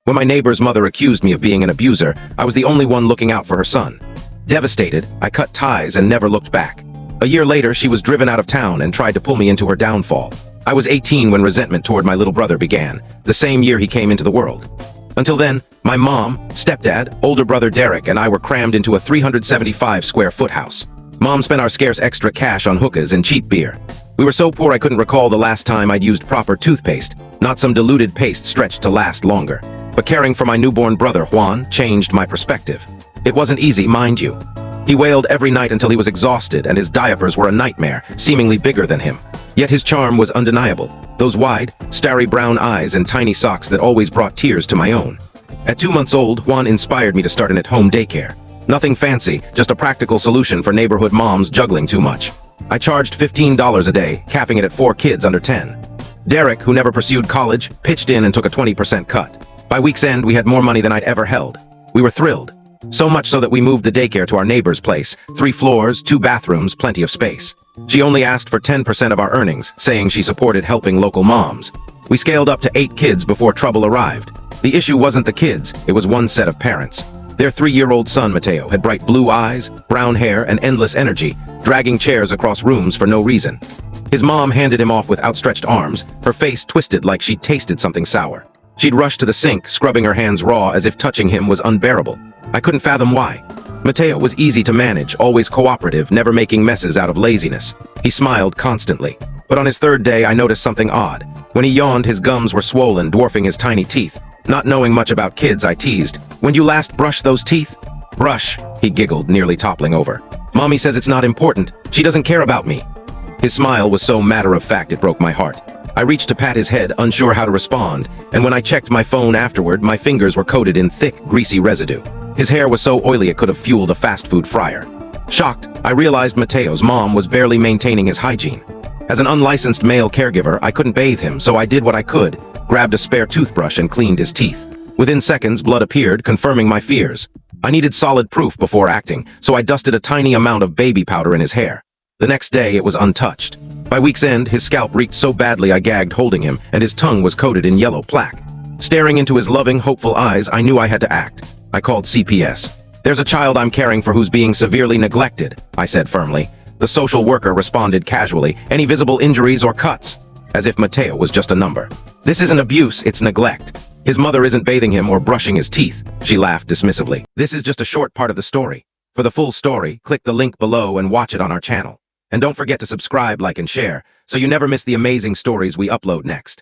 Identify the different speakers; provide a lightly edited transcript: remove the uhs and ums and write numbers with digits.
Speaker 1: When my neighbor's mother accused me of being an abuser, I was the only one looking out for her son. Devastated, I cut ties and never looked back. A year later, she was driven out of town and tried to pull me into her downfall. I was 18 when resentment toward my little brother began, the same year he came into the world. Until then, my mom, stepdad, older brother Derek, and I were crammed into a 375-square-foot house. Mom spent our scarce extra cash on hookahs and cheap beer. We were so poor I couldn't recall the last time I'd used proper toothpaste, not some diluted paste stretched to last longer. But caring for my newborn brother, Juan, changed my perspective. It wasn't easy, mind you. He wailed every night until he was exhausted, and his diapers were a nightmare, seemingly bigger than him. Yet his charm was undeniable. Those wide, starry brown eyes and tiny socks that always brought tears to my own. At 2 months old, Juan inspired me to start an at-home daycare. Nothing fancy, just a practical solution for neighborhood moms juggling too much. I charged $15 a day, capping it at 4 kids under 10. Derek, who never pursued college, pitched in and took a 20% cut. By week's end, we had more money than I'd ever held. We were thrilled. So much so that we moved the daycare to our neighbor's place. 3 floors, 2 bathrooms, plenty of space. She only asked for 10% of our earnings, saying she supported helping local moms. We scaled up to 8 kids before trouble arrived. The issue wasn't the kids, it was one set of parents. Their 3-year-old son, Mateo, had bright blue eyes, brown hair, and endless energy, dragging chairs across rooms for no reason. His mom handed him off with outstretched arms, her face twisted like she'd tasted something sour. She'd rush to the sink, scrubbing her hands raw as if touching him was unbearable. I couldn't fathom why. Mateo was easy to manage, always cooperative, never making messes out of laziness. He smiled constantly. But on his 3rd day, I noticed something odd. When he yawned, his gums were swollen, dwarfing his tiny teeth. Not knowing much about kids, I teased, "When you last brush those teeth?" "Brush," he giggled, nearly toppling over. "Mommy says it's not important. She doesn't care about me." His smile was so matter-of-fact it broke my heart. I reached to pat his head, unsure how to respond, and when I checked my phone afterward, my fingers were coated in thick, greasy residue. His hair was so oily it could have fueled a fast food fryer. Shocked, I realized Mateo's mom was barely maintaining his hygiene. As an unlicensed male caregiver, I couldn't bathe him, so I did what I could, grabbed a spare toothbrush and cleaned his teeth. Within seconds, blood appeared, confirming my fears. I needed solid proof before acting, so I dusted a tiny amount of baby powder in his hair. The next day, it was untouched. By week's end, his scalp reeked so badly I gagged holding him, and his tongue was coated in yellow plaque. Staring into his loving, hopeful eyes, I knew I had to act. I called CPS. "There's a child I'm caring for who's being severely neglected," I said firmly. The social worker responded casually, "Any visible injuries or cuts?" As if Mateo was just a number. "This isn't abuse, it's neglect. His mother isn't bathing him or brushing his teeth," she laughed dismissively. This is just a short part of the story. For the full story, click the link below and watch it on our channel. And don't forget to subscribe, like, and share, so you never miss the amazing stories we upload next.